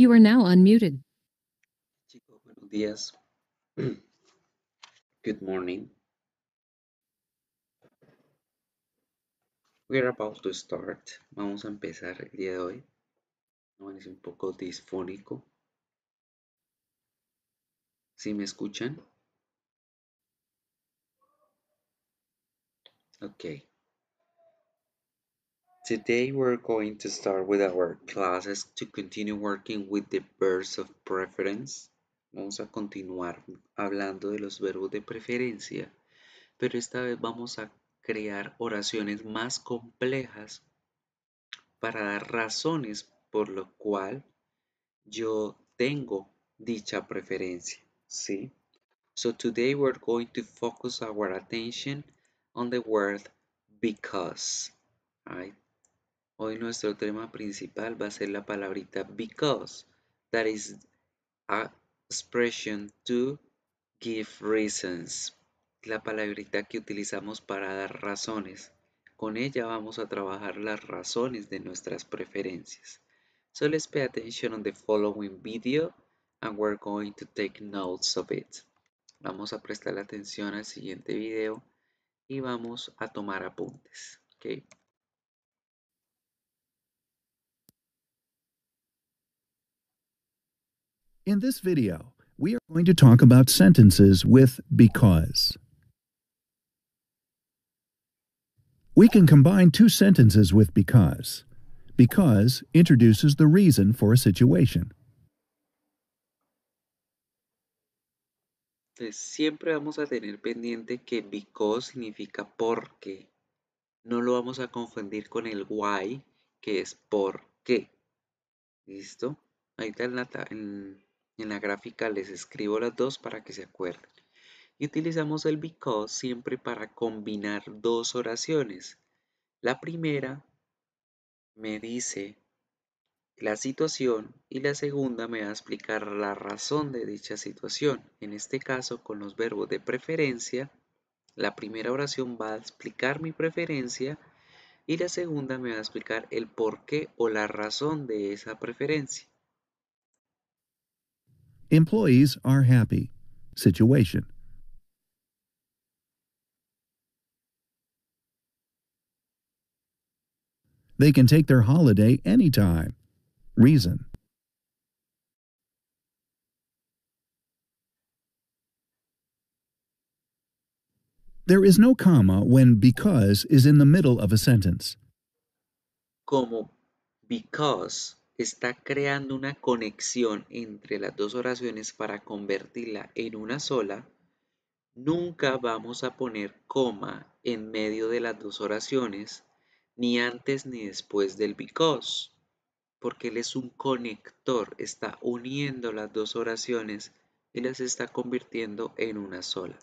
You are now unmuted. Chicos, buenos días. Good morning. We are about to start. Vamos a empezar el día de hoy. Es un poco disfónico. ¿Sí me escuchan? Okay. Today we're going to start with our classes to continue working with the verbs of preference. Vamos a continuar hablando de los verbos de preferencia, pero esta vez vamos a crear oraciones más complejas para dar razones por lo cual yo tengo dicha preferencia, ¿sí? So today we're going to focus our attention on the word because, right? Hoy nuestro tema principal va a ser la palabrita because, that is a expression to give reasons, la palabrita que utilizamos para dar razones. Con ella vamos a trabajar las razones de nuestras preferencias. So let's pay attention on the following video and we're going to take notes of it. Vamos a prestar atención al siguiente video y vamos a tomar apuntes. Okay. In this video, we are going to talk about sentences with because. We can combine two sentences with because. Because introduces the reason for a situation. Entonces, siempre vamos a tener pendiente que because significa porque. No lo vamos a confundir con el why, que es por qué. ¿Listo? Ahorita en la gráfica les escribo las dos para que se acuerden. Y utilizamos el because siempre para combinar dos oraciones. La primera me dice la situación y la segunda me va a explicar la razón de dicha situación. En este caso, con los verbos de preferencia, la primera oración va a explicar mi preferencia y la segunda me va a explicar el porqué o la razón de esa preferencia. Employees are happy. Situation. They can take their holiday anytime. Reason. There is no comma when because is in the middle of a sentence. Como because está creando una conexión entre las dos oraciones para convertirla en una sola, nunca vamos a poner coma en medio de las dos oraciones, ni antes ni después del because, porque él es un conector, está uniendo las dos oraciones y las está convirtiendo en una sola.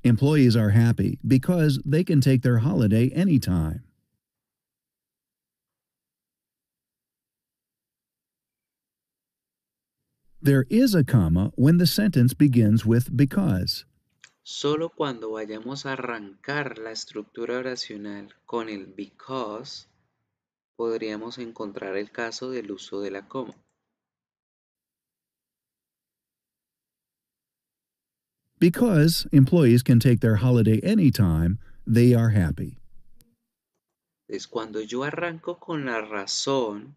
Employees are happy because they can take their holiday anytime. There is a comma when the sentence begins with because. Solo cuando vayamos a arrancar la estructura oracional con el because, podríamos encontrar el caso del uso de la coma. Because employees can take their holiday anytime, they are happy. Entonces, cuando yo arranco con la razón,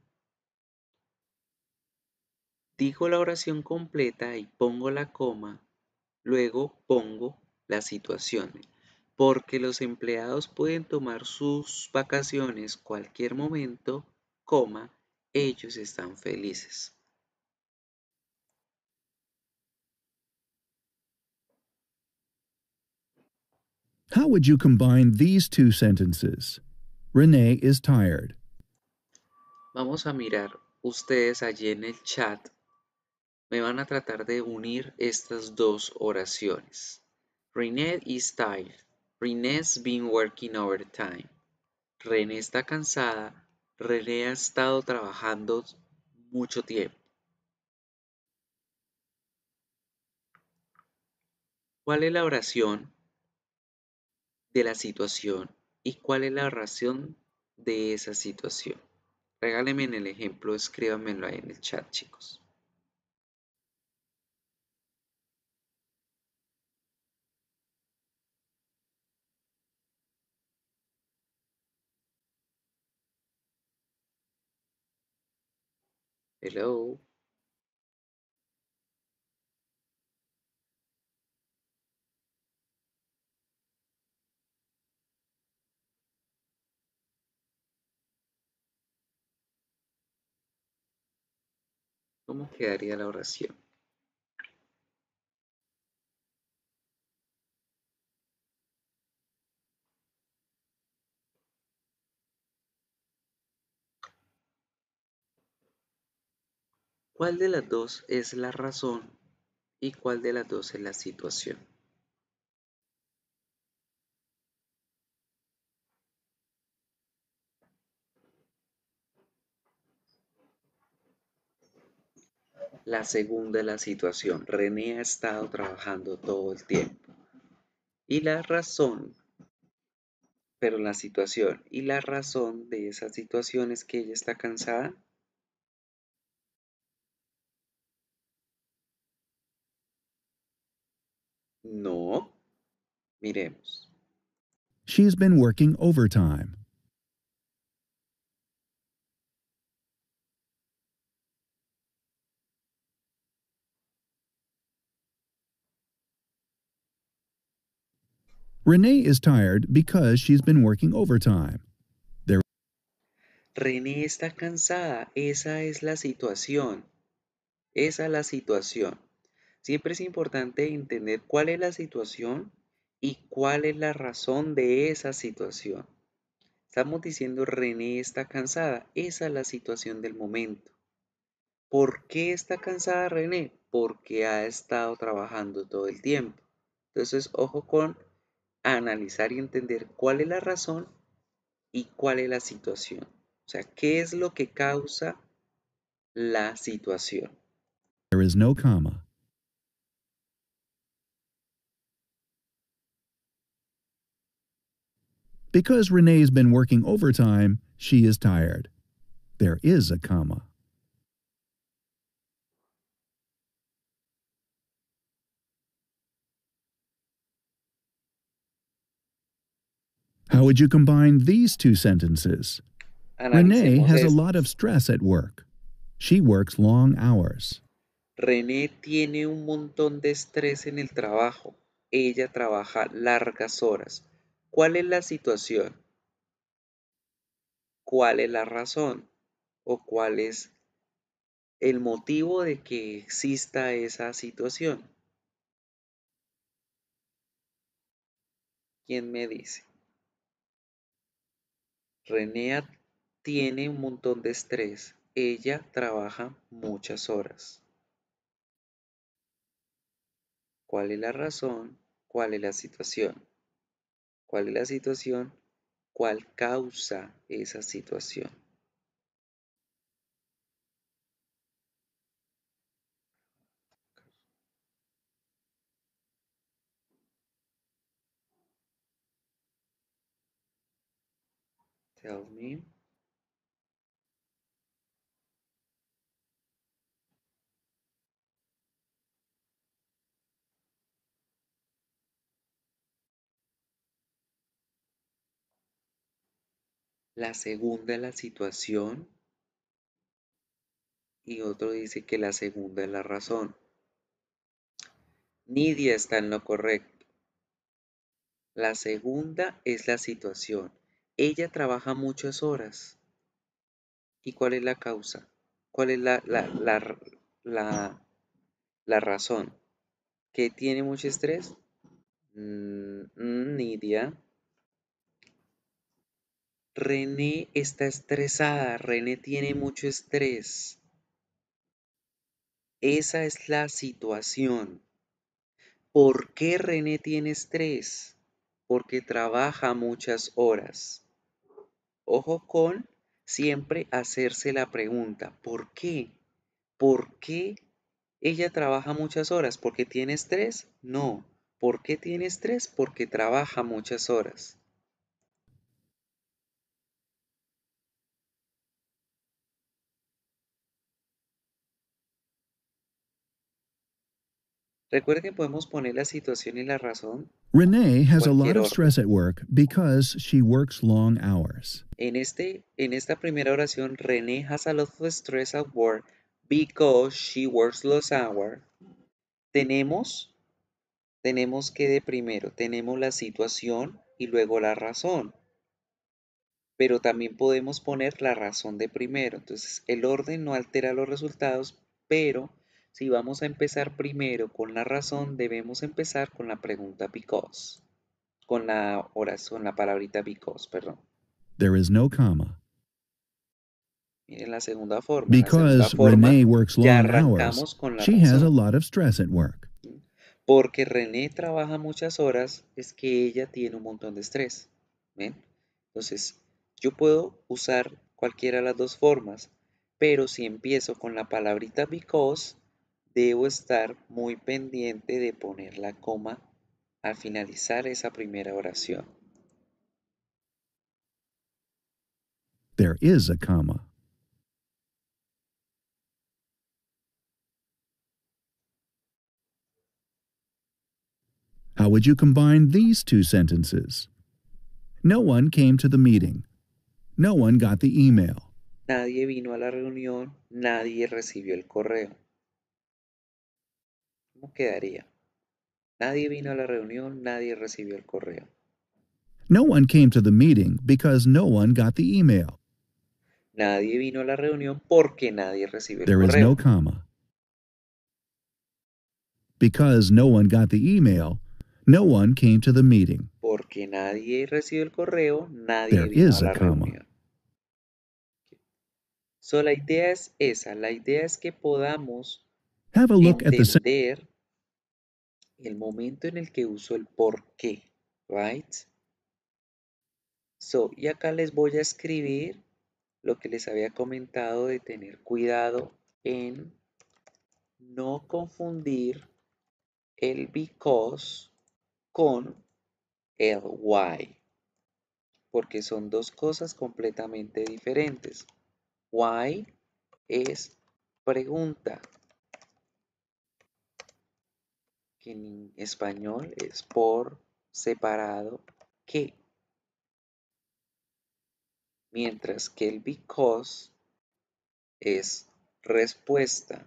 digo la oración completa y pongo la coma, luego pongo la situación. Porque los empleados pueden tomar sus vacaciones cualquier momento, coma, ellos están felices. How would you combine these two sentences? Renee is tired. Vamos a mirar ustedes allí en el chat. Me van a tratar de unir estas dos oraciones. Renee is tired. Renee's been working overtime. René está cansada. René ha estado trabajando mucho tiempo. ¿Cuál es la oración de la situación y cuál es la oración de esa situación. Regálenme en el ejemplo, escríbanmelo ahí en el chat, chicos. Hello. ¿Cómo quedaría la oración? ¿Cuál de las dos es la razón y cuál de las dos es la situación? La segunda es la situación. René ha estado trabajando todo el tiempo. Y la razón, pero la situación, y la razón de esa situación es que ella está cansada. No, miremos. She's been working overtime. Renee is tired because she's been working overtime. René está cansada, esa es la situación, esa es la situación. Siempre es importante entender cuál es la situación y cuál es la razón de esa situación. Estamos diciendo René está cansada, esa es la situación del momento. ¿Por qué está cansada René? Porque ha estado trabajando todo el tiempo. Entonces, ojo con analizar y entender cuál es la razón y cuál es la situación. O sea, ¿qué es lo que causa la situación? There is no comma. Because Renee's been working overtime, she is tired. There is a comma. How would you combine these two sentences? Renee Analicemos has a lot of estos. stress at work. She works long hours. René tiene un montón de estrés en el trabajo. Ella trabaja largas horas. ¿Cuál es la situación? ¿Cuál es la razón? ¿O cuál es el motivo de que exista esa situación? ¿Quién me dice? René tiene un montón de estrés. Ella trabaja muchas horas. ¿Cuál es la razón? ¿Cuál es la situación? ¿Cuál es la situación? ¿Cuál causa esa situación? Tell me. La segunda es la situación y otro dice que la segunda es la razón. Nidia está en lo correcto. La segunda es la situación. Ella trabaja muchas horas. ¿Y cuál es la causa? ¿Cuál es la, la razón? ¿Que tiene mucho estrés? Nidia. René está estresada. René tiene mucho estrés. Esa es la situación. ¿Por qué René tiene estrés? Porque trabaja muchas horas. Ojo con siempre hacerse la pregunta, ¿por qué? ¿Por qué ella trabaja muchas horas? ¿Porque tiene estrés? No. ¿Por qué tiene estrés? Porque trabaja muchas horas. Recuerden que podemos poner la situación y la razón Renee has a lot cualquier of orden. stress at work because she works long hours. En esta primera oración, René has a lot of stress at work because she works long hours. Tenemos, tenemos que de primero, tenemos la situación y luego la razón. Pero también podemos poner la razón de primero. Entonces, el orden no altera los resultados, pero si vamos a empezar primero con la razón, debemos empezar con la pregunta because, con la oración, la palabrita because, perdón. There is no comma. Miren la segunda forma. En la segunda Because forma Renee works ya long hours, arrancamos con la she has a razón. lot of stress at work. Porque René trabaja muchas horas, es que ella tiene un montón de estrés. ¿Ven? Entonces, yo puedo usar cualquiera de las dos formas, pero si empiezo con la palabrita because, debo estar muy pendiente de poner la coma al finalizar esa primera oración. There is a comma. How would you combine these two sentences? No one came to the meeting. No one got the email. Nadie vino a la reunión, nadie recibió el correo. ¿Cómo quedaría? Nadie vino a la reunión, nadie recibió el correo. No one came to the meeting because no one got the email. Nadie vino a la reunión porque nadie recibió el There is no correo. comma. Because no one got the email, no one came to the meeting. Porque nadie recibió el correo, nadie There vino a is a la comma. reunión. So, la idea es esa, la idea es que podamos Have a look at the entender el momento en el que uso el por qué, right? So, y acá les voy a escribir lo que les había comentado de tener cuidado en no confundir el because con el why, porque son dos cosas completamente diferentes. Why es pregunta, que en español es por separado qué, mientras que el because es respuesta.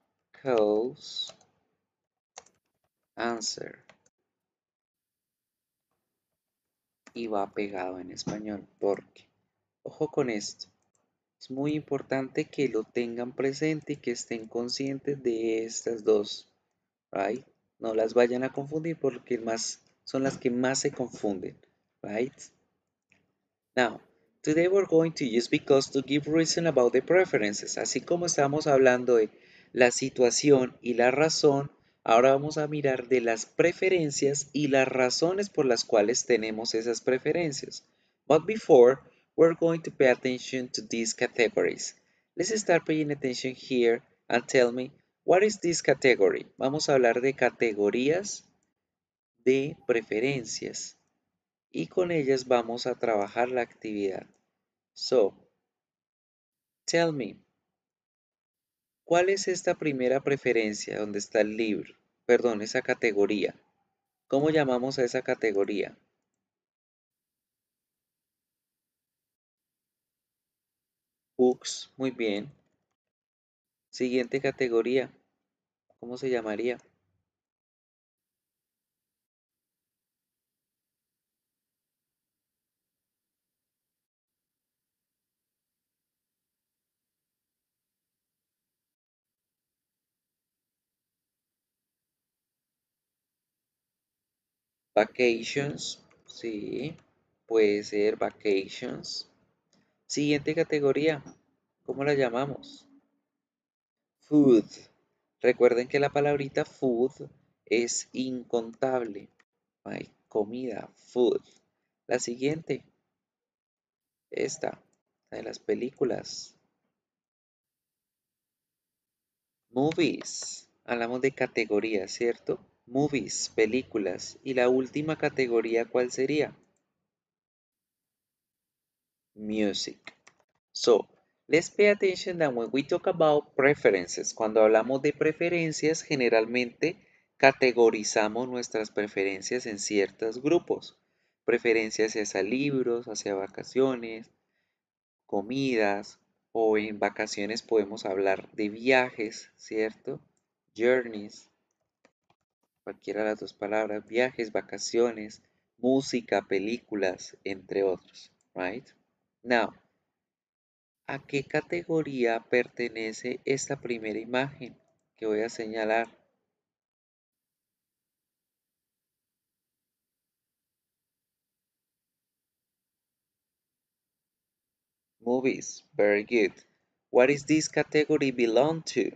Because answer. Y va pegado en español porque, ojo con esto, es muy importante que lo tengan presente y que estén conscientes de estas dos, right? No las vayan a confundir porque más, son las que más se confunden, right? Now, today we're going to use because to give reason about the preferences. Así como estamos hablando de la situación y la razón, ahora vamos a mirar de las preferencias y las razones por las cuales tenemos esas preferencias. But before, we're going to pay attention to these categories. Let's start paying attention here and tell me, what is this category? Vamos a hablar de categorías de preferencias y con ellas vamos a trabajar la actividad. So, tell me, ¿cuál es esta primera preferencia donde está el libro? Perdón, esa categoría. ¿Cómo llamamos a esa categoría? Books, muy bien. Siguiente categoría, ¿cómo se llamaría? Vacations, sí, puede ser vacations. Siguiente categoría, ¿cómo la llamamos? Food. Recuerden que la palabrita food es incontable. Hay comida, food. La siguiente, esta, la de las películas. Movies. Hablamos de categorías, ¿cierto? Movies, películas. Y la última categoría, ¿cuál sería? music. So, let's pay attention that when we talk about preferences, cuando hablamos de preferencias, generalmente categorizamos nuestras preferencias en ciertos grupos. Preferencias hacia libros, hacia vacaciones, comidas, o en vacaciones podemos hablar de viajes, ¿cierto? Journeys, cualquiera de las dos palabras, viajes, vacaciones, música, películas, entre otros, right? Now, ¿a qué categoría pertenece esta primera imagen que voy a señalar? Movies. Very good. What is this category belong to?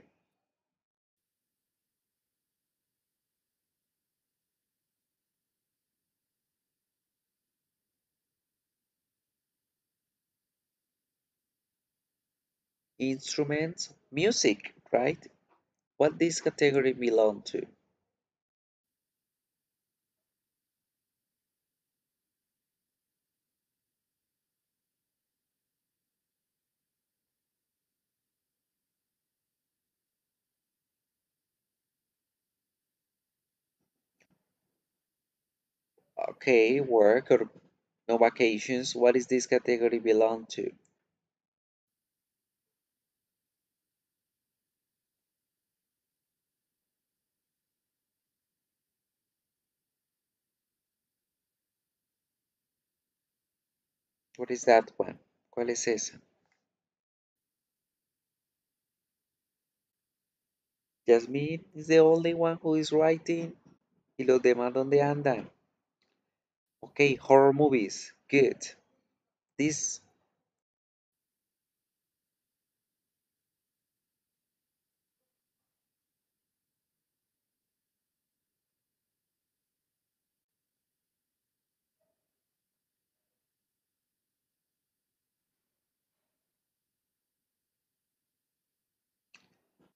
Instruments, music, right? What this category belong to? Okay, work or no vacations. What is this category belong to? What is that one? ¿Cuál es esa? Jasmine is the only one who is writing. ¿Y los demás dónde andan? Okay, horror movies. Good. This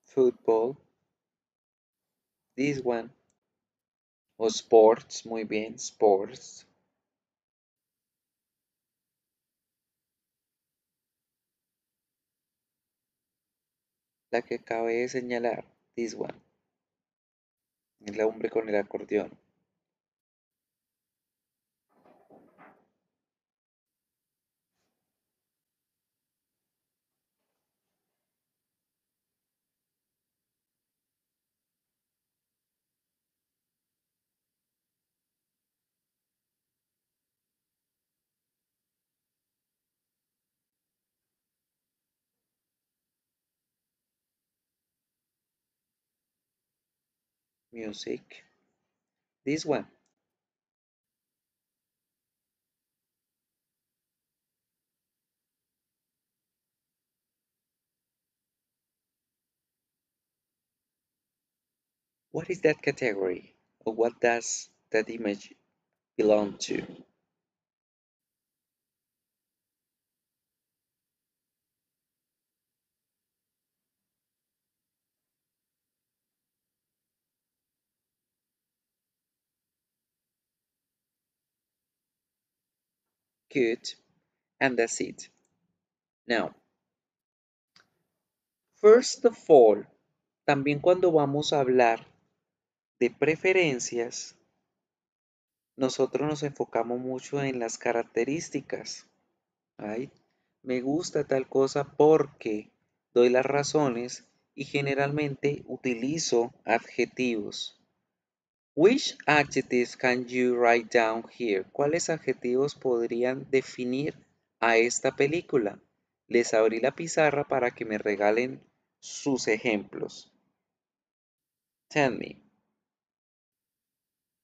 football. This one. O sports. Muy bien, sports. La que acabé de señalar. This one. El hombre con el acordeón. Music. This one. What is that category? Or what does that image belong to? Good. And that's it. Now, first of all, también cuando vamos a hablar de preferencias, nosotros nos enfocamos mucho en las características. Right? Me gusta tal cosa porque doy las razones y generalmente utilizo adjetivos. Which adjectives can you write down here? ¿Cuáles adjetivos podrían definir a esta película? Les abrí la pizarra para que me regalen sus ejemplos. Tell me.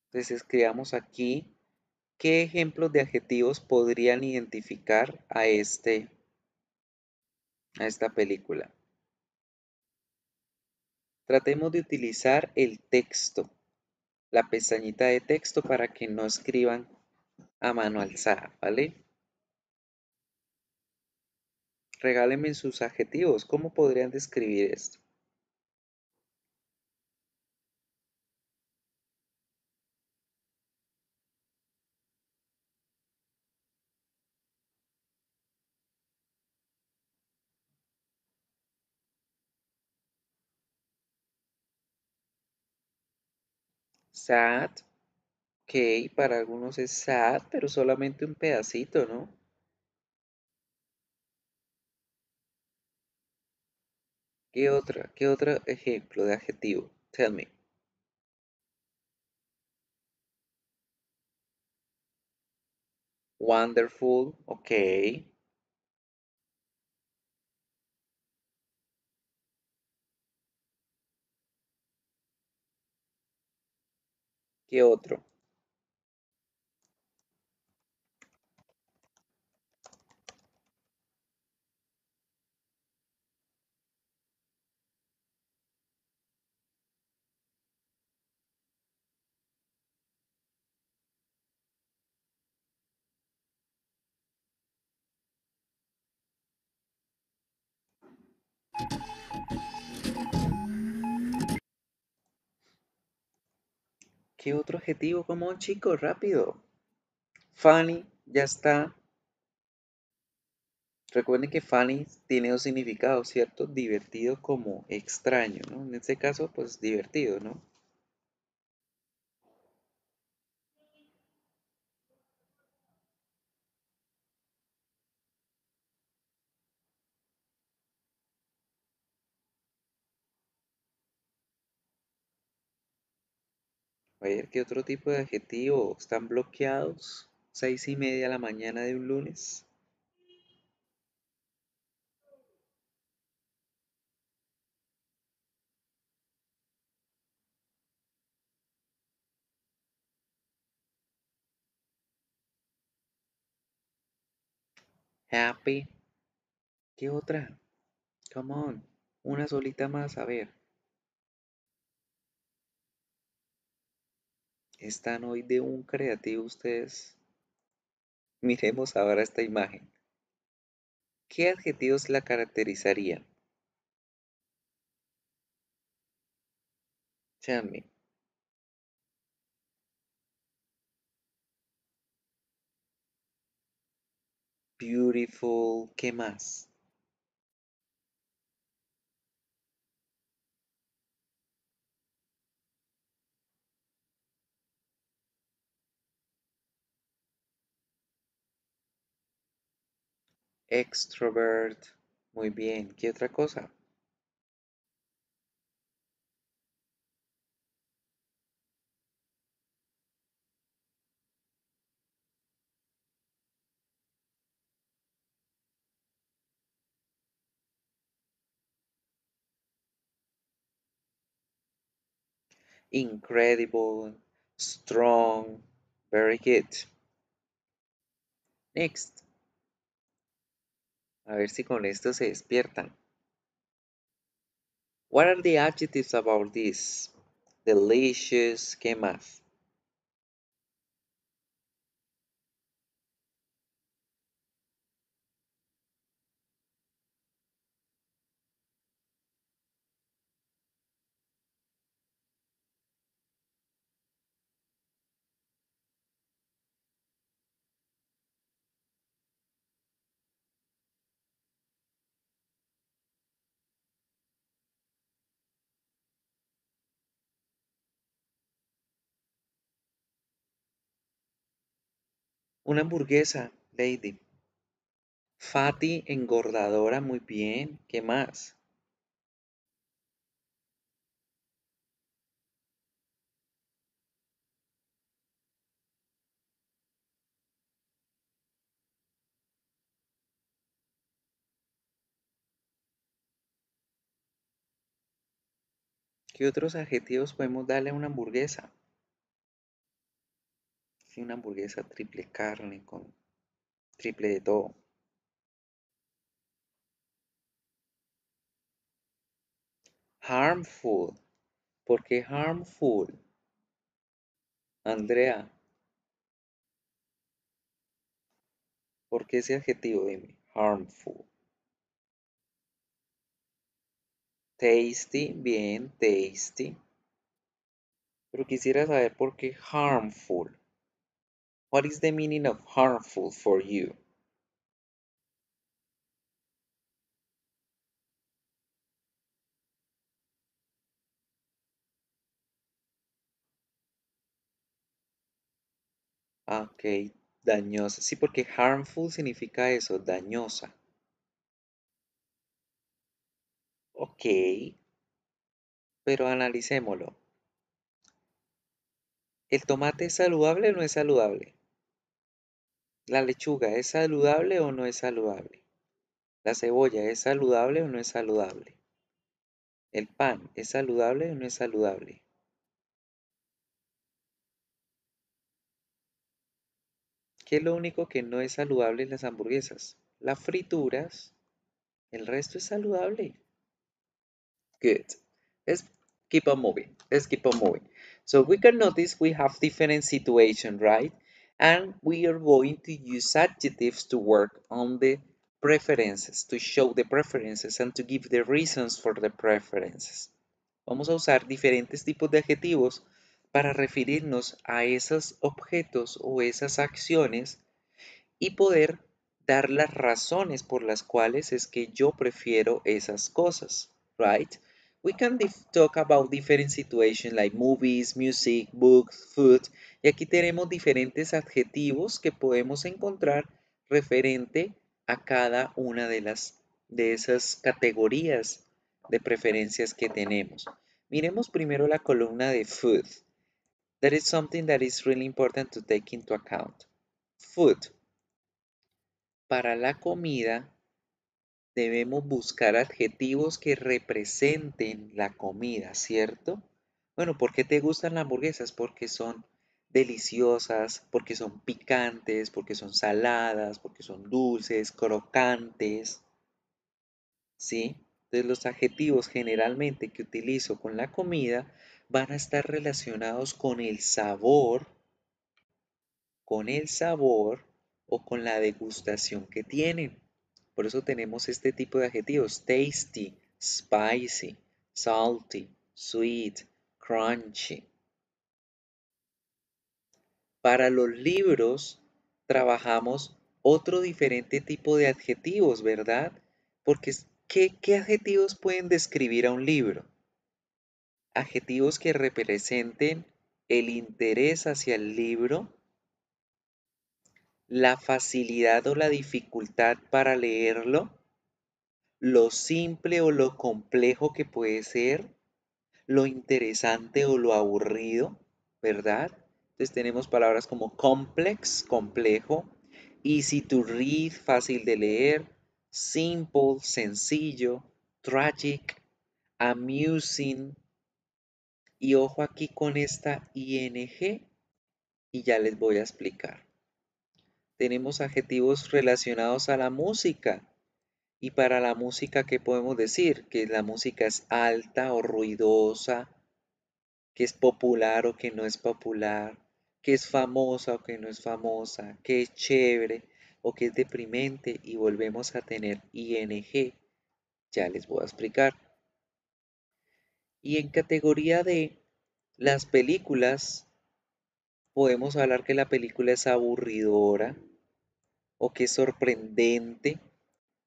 Entonces escribamos aquí qué ejemplos de adjetivos podrían identificar a esta película. Tratemos de utilizar el texto, la pestañita de texto para que no escriban a mano alzada, ¿vale? Regálenme sus adjetivos. ¿Cómo podrían describir esto? Sad, ok, para algunos es sad, pero solamente un pedacito, ¿no? ¿Qué otra? ¿Qué otro ejemplo de adjetivo? Tell me. Wonderful, ok. ¿Qué otro? ¿Qué otro adjetivo? Como un chico, rápido. Funny, ya está. Recuerden que funny tiene dos significados, ¿cierto? Divertido como extraño, ¿no? En este caso, pues divertido, ¿no? A ver, ¿qué otro tipo de adjetivo? ¿Están bloqueados? 6:30 de la mañana de un lunes. Happy. ¿Qué otra? Come on. Una solita más, a ver. Están hoy de un creativo ustedes. Miremos ahora esta imagen. ¿Qué adjetivos la caracterizarían? Tell me. Beautiful. ¿Qué más? Extrovert. Muy bien. ¿Qué otra cosa? Incredible. Strong. Very good. Next. A ver si con esto se despiertan. What are the adjectives about this? Delicious. ¿Qué más? Una hamburguesa, lady. Fatty, engordadora, muy bien. ¿Qué más? ¿Qué otros adjetivos podemos darle a una hamburguesa? Sí, una hamburguesa triple carne con triple de todo. Harmful. ¿Por qué harmful? Andrea, ¿por qué ese adjetivo? Dime. Harmful. Tasty, bien, tasty. Pero quisiera saber por qué harmful. What is the meaning of harmful for you? Ok, dañosa. Sí, porque harmful significa eso, dañosa. Ok, pero analicémoslo. ¿El tomate es saludable o no es saludable? ¿La lechuga es saludable o no es saludable? ¿La cebolla es saludable o no es saludable? ¿El pan es saludable o no es saludable? ¿Qué es lo único que no es saludable en las hamburguesas? Las frituras. El resto es saludable. Good. Let's keep on moving. Let's keep on moving. So we can notice we have different situations, right? And we are going to use adjectives to work on the preferences, to show the preferences and to give the reasons for the preferences. Vamos a usar diferentes tipos de adjetivos para referirnos a esos objetos o esas acciones y poder dar las razones por las cuales es que yo prefiero esas cosas, right? We can talk about different situations like movies, music, books, food, y aquí tenemos diferentes adjetivos que podemos encontrar referente a cada una de esas categorías de preferencias que tenemos. Miremos primero la columna de food. That is something that is really important to take into account. Food. Para la comida debemos buscar adjetivos que representen la comida, ¿cierto? Bueno, ¿por qué te gustan las hamburguesas? Porque son deliciosas, porque son picantes, porque son saladas, porque son dulces, crocantes, ¿sí? Entonces los adjetivos generalmente que utilizo con la comida van a estar relacionados con el sabor o con la degustación que tienen. Por eso tenemos este tipo de adjetivos: tasty, spicy, salty, sweet, crunchy. Para los libros trabajamos otro diferente tipo de adjetivos, ¿verdad? Porque ¿qué adjetivos pueden describir a un libro? Adjetivos que representen el interés hacia el libro, la facilidad o la dificultad para leerlo, lo simple o lo complejo que puede ser, lo interesante o lo aburrido, ¿verdad? Entonces tenemos palabras como complex, complejo, easy to read, fácil de leer, simple, sencillo, tragic, amusing, y ojo aquí con esta ing y ya les voy a explicar. Tenemos adjetivos relacionados a la música. Y para la música, ¿qué podemos decir? Que la música es alta o ruidosa, que es popular o que no es popular, que es famosa o que no es famosa, que es chévere o que es deprimente, y volvemos a tener ing. Ya les voy a explicar. Y en categoría de las películas, podemos hablar que la película es aburridora o que es sorprendente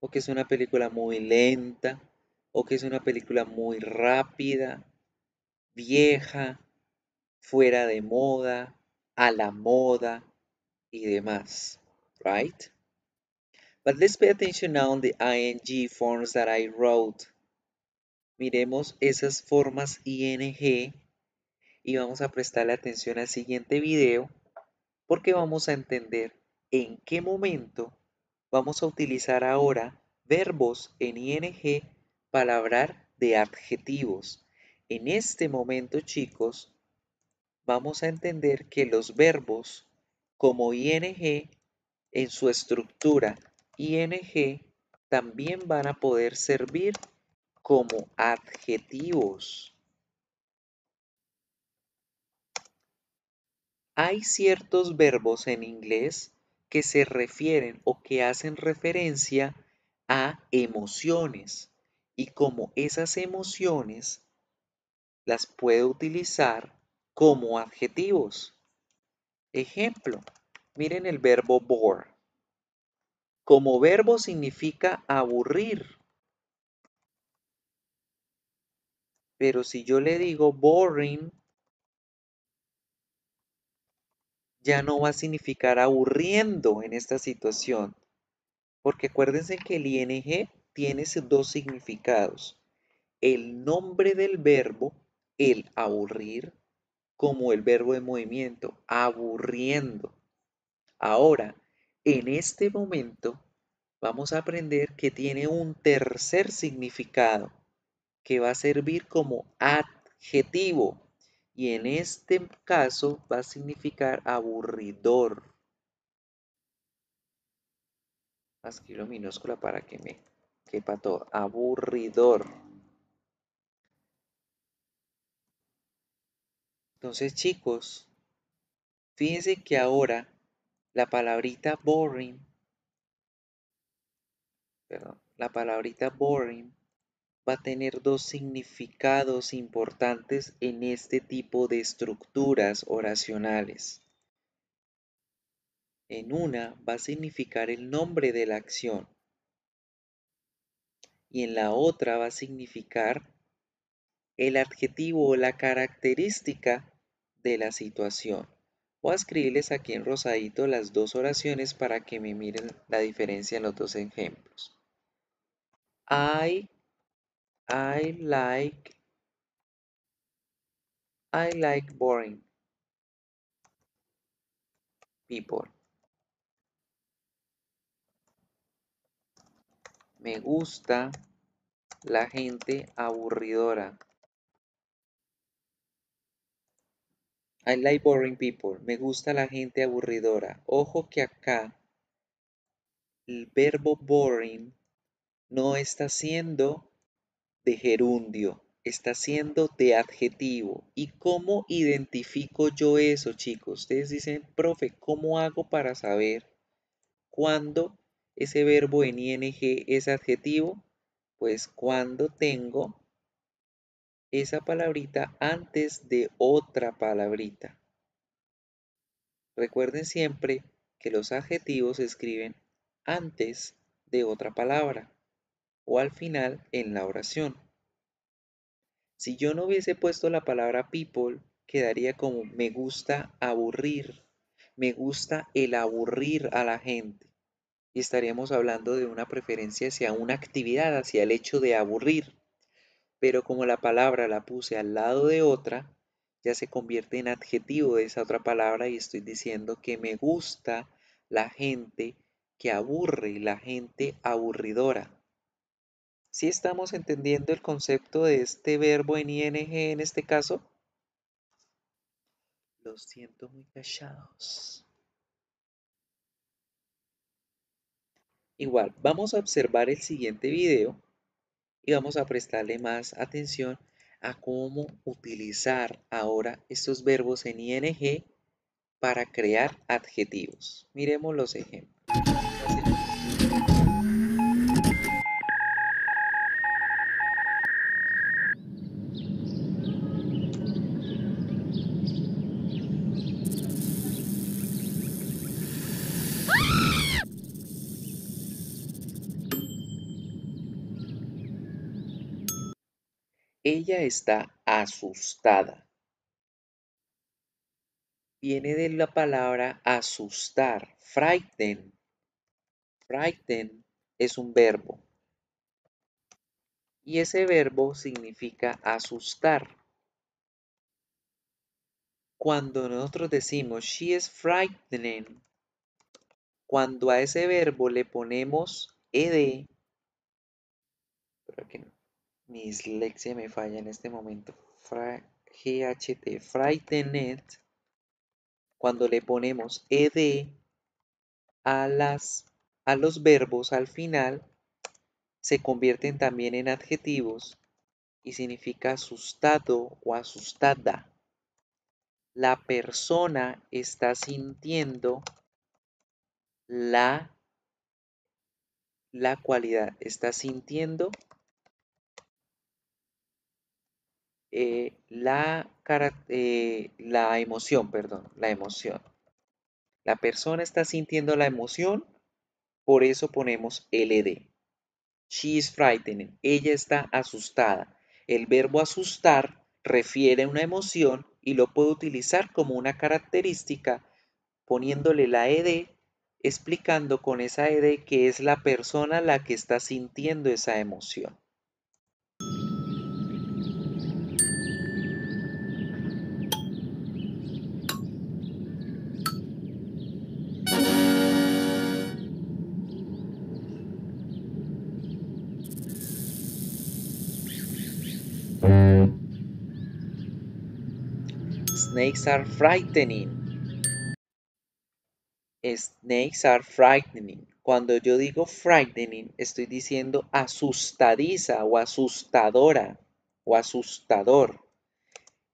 o que es una película muy lenta, o que es una película muy rápida, vieja, fuera de moda, a la moda y demás, right? But let's pay attention now on the ing forms that I wrote. Miremos esas formas ing y vamos a prestarle atención al siguiente video porque vamos a entender en qué momento vamos a utilizar ahora verbos en ing para hablar de adjetivos. En este momento, chicos, vamos a entender que los verbos como ing en su estructura ing también van a poder servir como adjetivos. Hay ciertos verbos en inglés que se refieren o que hacen referencia a emociones y como esas emociones las puedo utilizar como adjetivos. Ejemplo, miren el verbo bore. Como verbo significa aburrir, pero si yo le digo boring, ya no va a significar aburriendo en esta situación, porque acuérdense que el ing tiene dos significados. El nombre del verbo, el aburrir, como el verbo de movimiento, aburriendo. Ahora, en este momento, vamos a aprender que tiene un tercer significado, que va a servir como adjetivo. Y en este caso va a significar aburridor. Escribo minúscula para que me quepa todo. Aburridor. Entonces, chicos, fíjense que ahora la palabrita boring, la palabrita boring va a tener dos significados importantes en este tipo de estructuras oracionales. En una va a significar el nombre de la acción y en la otra va a significar el adjetivo o la característica de la situación. Voy a escribirles aquí en rosadito las dos oraciones para que me miren la diferencia en los dos ejemplos. I like boring people. Me gusta la gente aburridora. I like boring people. Me gusta la gente aburridora. Ojo que acá el verbo boring no está siendo de gerundio, está siendo de adjetivo. ¿Y cómo identifico yo eso, chicos? Ustedes dicen, profe, ¿cómo hago para saber cuándo ese verbo en ing es adjetivo? Pues cuando tengo esa palabrita antes de otra palabrita. Recuerden siempre que los adjetivos se escriben antes de otra palabra o al final en la oración. Si yo no hubiese puesto la palabra people, quedaría como me gusta aburrir, me gusta el aburrir a la gente. Y estaríamos hablando de una preferencia hacia una actividad, hacia el hecho de aburrir. Pero como la palabra la puse al lado de otra, ya se convierte en adjetivo de esa otra palabra y estoy diciendo que me gusta la gente que aburre, la gente aburridora. ¿Sí estamos entendiendo el concepto de este verbo en ing en este caso? Los siento muy callados. Igual, vamos a observar el siguiente video y vamos a prestarle más atención a cómo utilizar ahora estos verbos en ing para crear adjetivos. Miremos los ejemplos. Ella está asustada. Viene de la palabra asustar, frighten. Frighten es un verbo y ese verbo significa asustar. Cuando nosotros decimos she is frightening, cuando a ese verbo le ponemos ed, pero que mi dislexia me falla en este momento, GHT, frightened, cuando le ponemos ed a los verbos al final, se convierten también en adjetivos y significa asustado o asustada. La persona está sintiendo la cualidad, está sintiendo la emoción, perdón, la emoción. La persona está sintiendo la emoción, por eso ponemos ld. She is frightening. Ella está asustada. El verbo asustar refiere a una emoción y lo puedo utilizar como una característica poniéndole la ed, explicando con esa ed que es la persona la que está sintiendo esa emoción. Snakes are frightening. Snakes are frightening. Cuando yo digo frightening, estoy diciendo asustadiza o asustadora o asustador.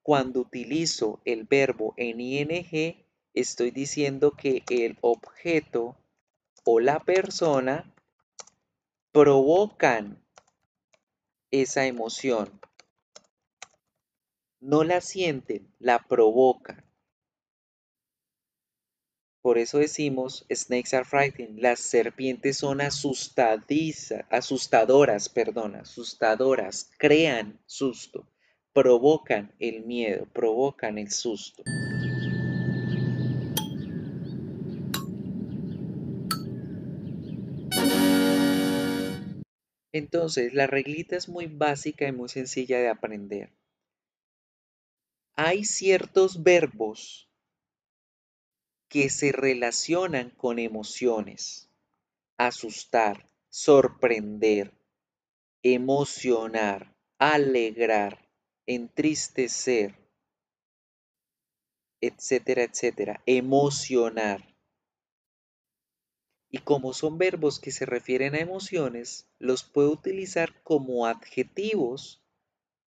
Cuando utilizo el verbo en ing, estoy diciendo que el objeto o la persona provocan esa emoción. No la sienten, la provocan. Por eso decimos, snakes are frightening, las serpientes son asustadoras, crean susto, provocan el miedo, provocan el susto. Entonces, la reglita es muy básica y muy sencilla de aprender. Hay ciertos verbos que se relacionan con emociones. Asustar, sorprender, emocionar, alegrar, entristecer, etcétera, etcétera, emocionar. Y como son verbos que se refieren a emociones, los puedo utilizar como adjetivos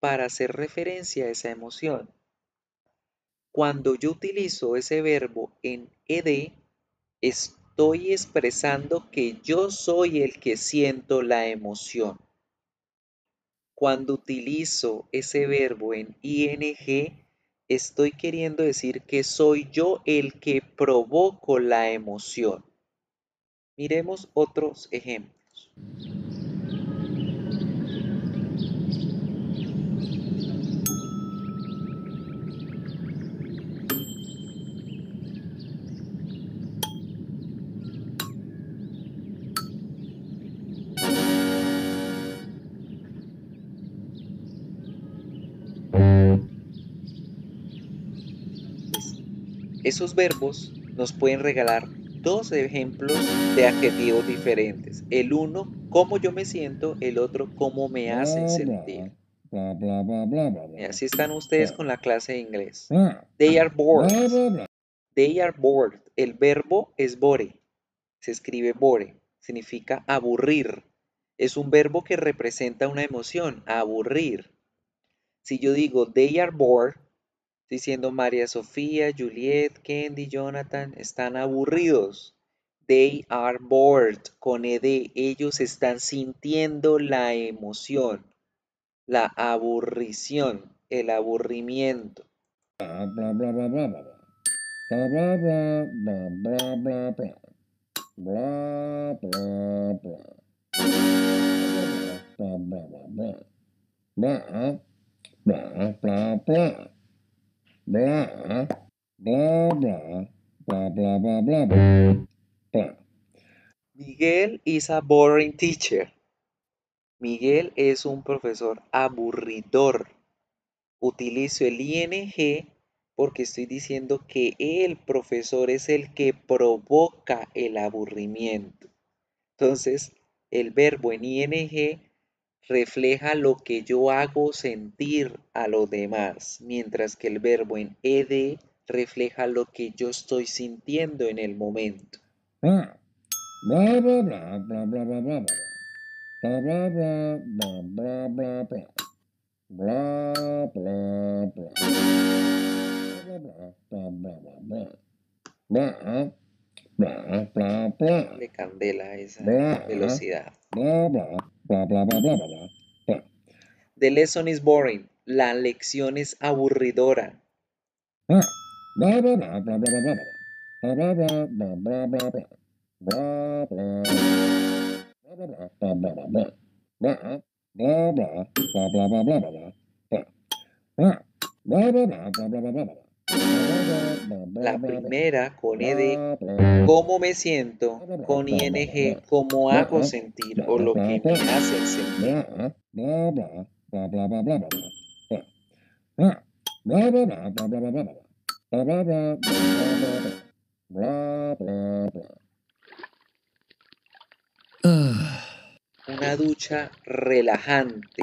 para hacer referencia a esa emoción. Cuando yo utilizo ese verbo en ed, estoy expresando que yo soy el que siento la emoción. Cuando utilizo ese verbo en ing, estoy queriendo decir que soy yo el que provoco la emoción. Miremos otros ejemplos. Esos verbos nos pueden regalar dos ejemplos de adjetivos diferentes. El uno, cómo yo me siento, el otro, cómo me hacen sentir. Y así están ustedes con la clase de inglés. They are bored. They are bored. El verbo es bore. Se escribe bore. Significa aburrir. Es un verbo que representa una emoción, aburrir. Si yo digo they are bored, estoy diciendo María Sofía, Juliet, Candy, Jonathan están aburridos. They are bored con ed. Ellos están sintiendo la emoción, la aburrición, el aburrimiento. Miguel is a boring teacher. Miguel es un profesor aburridor. Utilizo el ing porque estoy diciendo que el profesor es el que provoca el aburrimiento. Entonces, el verbo en ing refleja lo que yo hago sentir a los demás, mientras que el verbo en ed refleja lo que yo estoy sintiendo en el momento. Le candela a esa velocidad. The lesson is boring. La lección es aburridora. La primera con ed, cómo me siento, con ing, cómo hago sentir o lo que me hacen sentir. Una ducha relajante.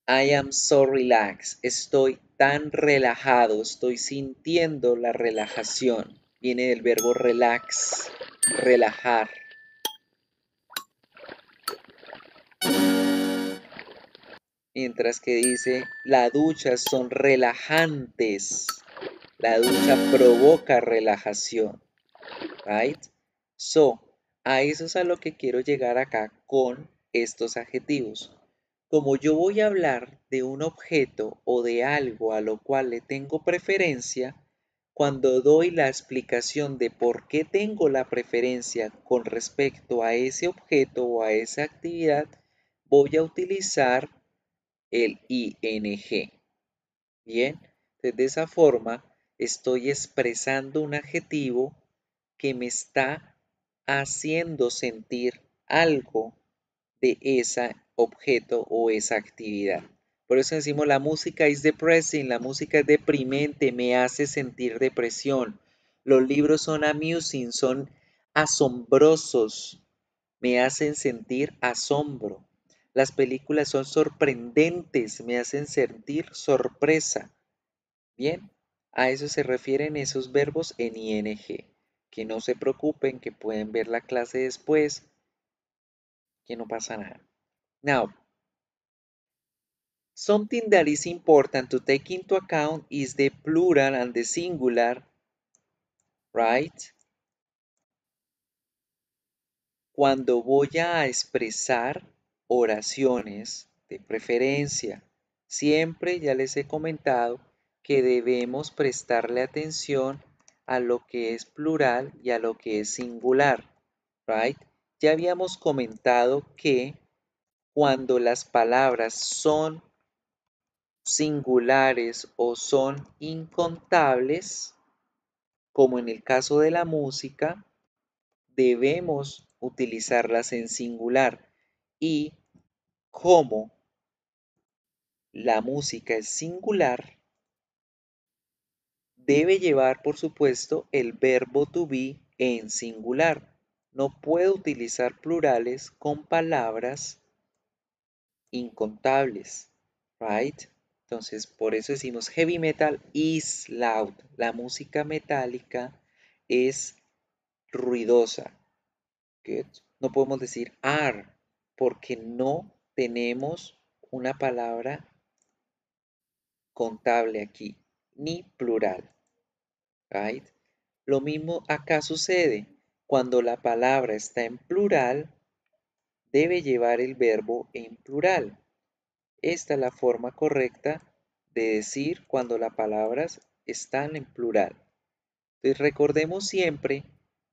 I am so relaxed. Estoy tan relajado, estoy sintiendo la relajación. Viene del verbo relax, relajar. Mientras que dice, las duchas son relajantes. La ducha provoca relajación. Right? So, a eso es a lo que quiero llegar acá con estos adjetivos. Como yo voy a hablar de un objeto o de algo a lo cual le tengo preferencia, cuando doy la explicación de por qué tengo la preferencia con respecto a ese objeto o a esa actividad, voy a utilizar el ing. Bien, entonces de esa forma estoy expresando un adjetivo que me está haciendo sentir algo de ese objeto o esa actividad. Por eso decimos la música es depressing, la música es deprimente, me hace sentir depresión. Los libros son amusing, son asombrosos, me hacen sentir asombro. Las películas son sorprendentes, me hacen sentir sorpresa. Bien, a eso se refieren esos verbos en ing. Que no se preocupen, que pueden ver la clase después, que no pasa nada. Now, something that is important to take into account is the plural and the singular, right? Cuando voy a expresar oraciones de preferencia, siempre ya les he comentado que debemos prestarle atención a lo que es plural y a lo que es singular, right? Ya habíamos comentado que cuando las palabras son singulares o son incontables, como en el caso de la música, debemos utilizarlas en singular y como la música es singular, debe llevar, por supuesto, el verbo to be en singular. No puedo utilizar plurales con palabras incontables, right? Entonces, por eso decimos heavy metal is loud. La música metálica es ruidosa. Good. No podemos decir are porque no tenemos una palabra contable aquí, ni plural, right? Lo mismo acá sucede. Cuando la palabra está en plural, debe llevar el verbo en plural. Esta es la forma correcta de decir cuando las palabras están en plural. Entonces recordemos siempre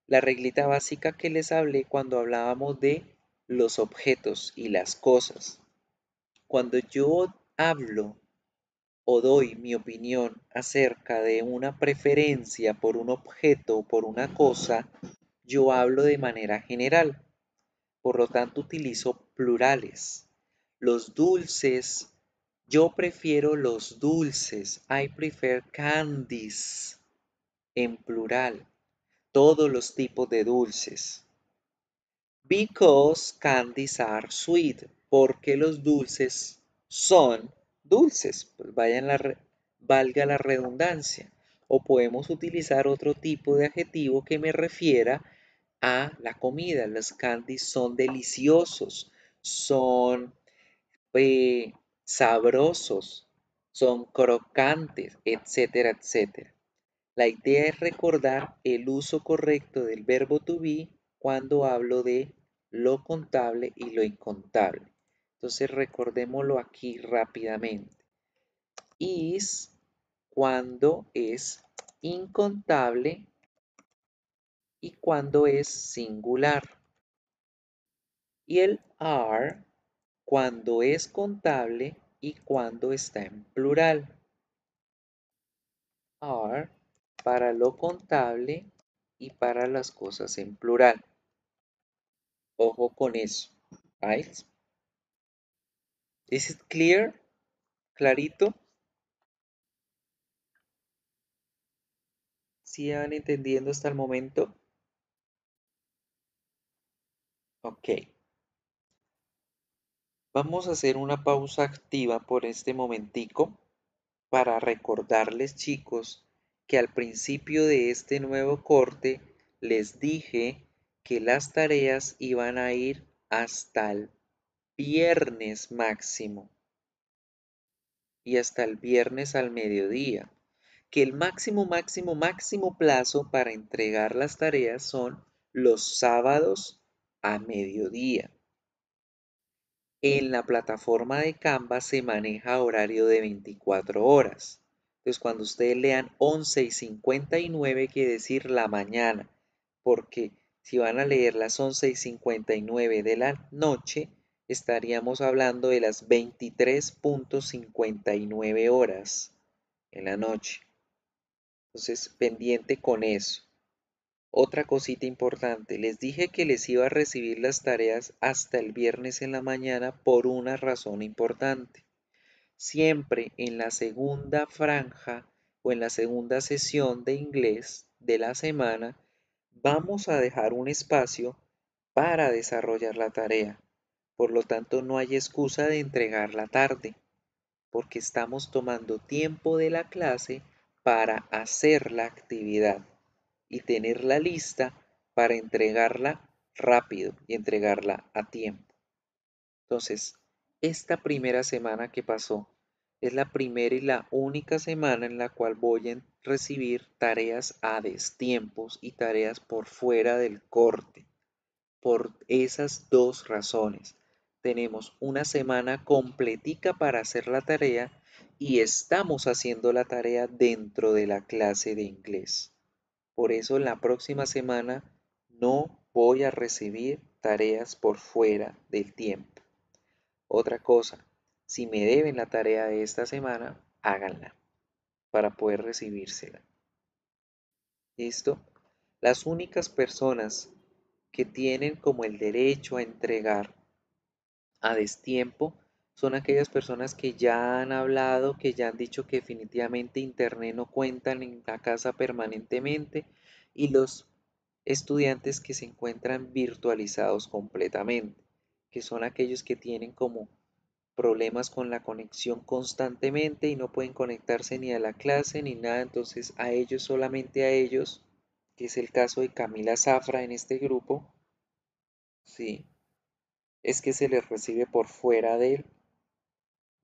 la reglita básica que les hablé cuando hablábamos de los objetos y las cosas. Cuando yo hablo o doy mi opinión acerca de una preferencia por un objeto o por una cosa, yo hablo de manera general. Por lo tanto, utilizo plurales. Los dulces, yo prefiero los dulces. I prefer candies en plural. Todos los tipos de dulces. Because candies are sweet. Porque los dulces son dulces. Pues valga la redundancia. O podemos utilizar otro tipo de adjetivo que me refiera a la comida. Los candies son deliciosos, son sabrosos, son crocantes, etcétera, etcétera. La idea es recordar el uso correcto del verbo to be cuando hablo de lo contable y lo incontable. Entonces recordémoslo aquí rápidamente. Is cuando es incontable y cuando es singular. Y el are cuando es contable y cuando está en plural. are para lo contable y para las cosas en plural. Ojo con eso, right? Is it clear? ¿Clarito? ¿Sí van entendiendo hasta el momento? Ok. Vamos a hacer una pausa activa por este momentico para recordarles, chicos, que al principio de este nuevo corte les dije que las tareas iban a ir hasta el viernes máximo y hasta el viernes al mediodía, que el máximo plazo para entregar las tareas son los sábados a mediodía. En la plataforma de Canva se maneja horario de 24 horas. Entonces, cuando ustedes lean 11:59, quiere decir la mañana, porque si van a leer las 11:59 de la noche, estaríamos hablando de las 23:59 horas en la noche. Entonces, pendiente con eso. Otra cosita importante, les dije que les iba a recibir las tareas hasta el viernes en la mañana por una razón importante. Siempre en la segunda franja o en la segunda sesión de inglés de la semana, vamos a dejar un espacio para desarrollar la tarea. Por lo tanto, no hay excusa de entregarla tarde, porque estamos tomando tiempo de la clase para hacer la actividad y tenerla lista para entregarla rápido y entregarla a tiempo. Entonces, esta primera semana que pasó es la primera y la única semana en la cual voy a recibir tareas a destiempos y tareas por fuera del corte. Por esas dos razones. Tenemos una semana completica para hacer la tarea y estamos haciendo la tarea dentro de la clase de inglés. Por eso la próxima semana no voy a recibir tareas por fuera del tiempo. Otra cosa, si me deben la tarea de esta semana, háganla para poder recibírsela. ¿Listo? Las únicas personas que tienen como el derecho a entregar a destiempo son aquellas personas que ya han hablado, que ya han dicho que definitivamente Internet no cuentan en la casa permanentemente y los estudiantes que se encuentran virtualizados completamente, que son aquellos que tienen como problemas con la conexión constantemente y no pueden conectarse ni a la clase ni nada, entonces a ellos, solamente a ellos, que es el caso de Camila Zafra en este grupo, sí, es que se les recibe por fuera de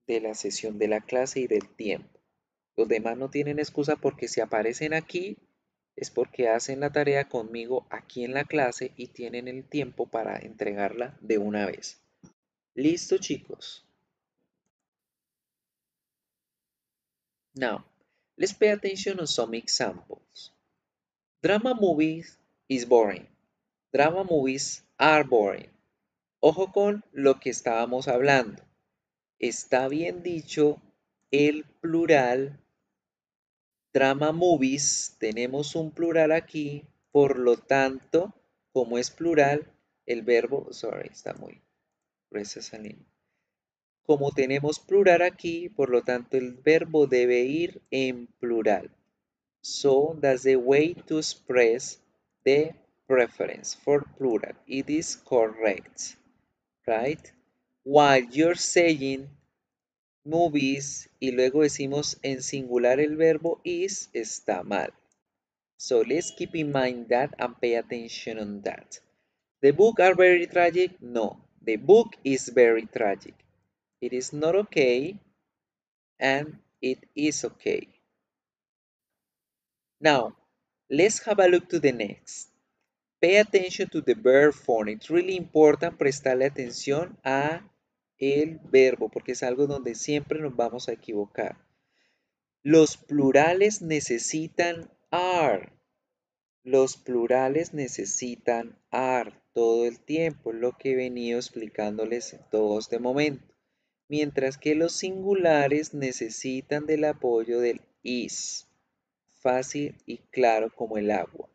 la sesión de la clase y del tiempo. Los demás no tienen excusa porque si aparecen aquí es porque hacen la tarea conmigo aquí en la clase y tienen el tiempo para entregarla de una vez. Listo, chicos. Now, let's pay attention on some examples. Drama movies is boring. Drama movies are boring. Ojo con lo que estábamos hablando. Está bien dicho el plural drama movies, tenemos un plural aquí, por lo tanto, como es plural, el verbo, sorry, está muy gruesa esa línea. Como tenemos plural aquí, por lo tanto, el verbo debe ir en plural. So, that's the way to express the preference for plural. It is correct, right? While you're saying movies y luego decimos en singular el verbo is, está mal. So let's keep in mind that and pay attention on that. The book are very tragic? No, the book is very tragic. It is not okay and it is okay. Now, let's have a look to the next. Pay attention to the verb form. It's really important prestarle atención a el verbo porque es algo donde siempre nos vamos a equivocar. Los plurales necesitan are. Los plurales necesitan are todo el tiempo, lo que he venido explicándoles en todo este momento. Mientras que los singulares necesitan del apoyo del is. fácil y claro como el agua.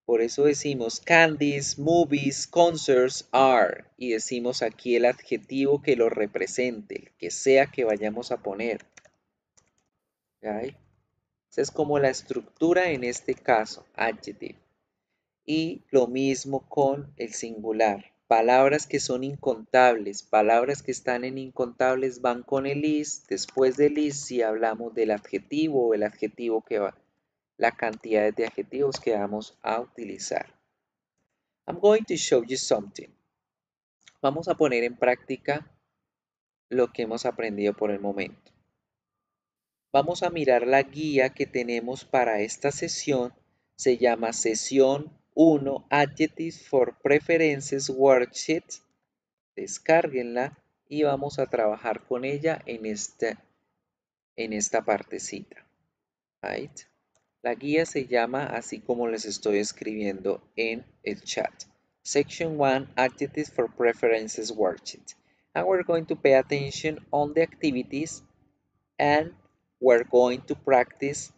Por eso decimos candies, movies, concerts, are. Y decimos aquí el adjetivo que lo represente, el que sea que vayamos a poner. ¿Okay? Esa es como la estructura en este caso, adjective. Y lo mismo con el singular. Palabras que son incontables, palabras que están en incontables van con el is. Después del is, si hablamos del adjetivo o el adjetivo que va, la cantidad de adjetivos que vamos a utilizar. I'm going to show you something. Vamos a poner en práctica lo que hemos aprendido por el momento. Vamos a mirar la guía que tenemos para esta sesión. Se llama Sesión 1 Adjectives for Preferences Worksheet. Descárguenla y vamos a trabajar con ella en esta partecita. Right? La guía se llama así como les estoy escribiendo en el chat. Section 1 Adjectives for Preferences Worksheet. And we're going to pay attention on the activities and we're going to practice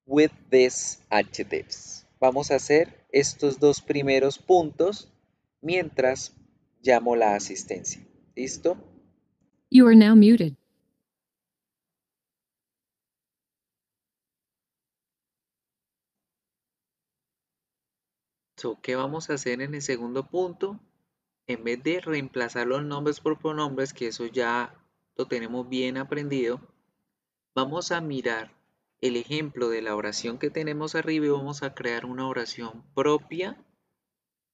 with these adjectives. Vamos a hacer estos dos primeros puntos mientras llamo la asistencia. ¿Listo? You are now muted. So, ¿qué vamos a hacer en el segundo punto? En vez de reemplazar los nombres por pronombres, que eso ya lo tenemos bien aprendido, vamos a mirar el ejemplo de la oración que tenemos arriba y vamos a crear una oración propia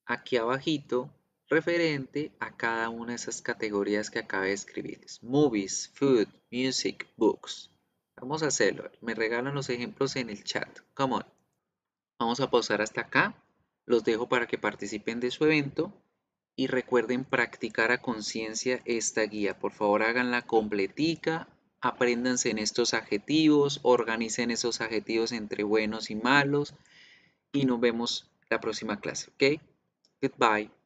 aquí abajito referente a cada una de esas categorías que acabé de escribirles. Movies, food, music, books. Vamos a hacerlo. Me regalan los ejemplos en el chat. Come on. Vamos a pausar hasta acá. Los dejo para que participen de su evento y recuerden practicar a conciencia esta guía. Por favor, háganla completica, apréndanse en estos adjetivos, organicen esos adjetivos entre buenos y malos y nos vemos la próxima clase, ¿ok? Goodbye.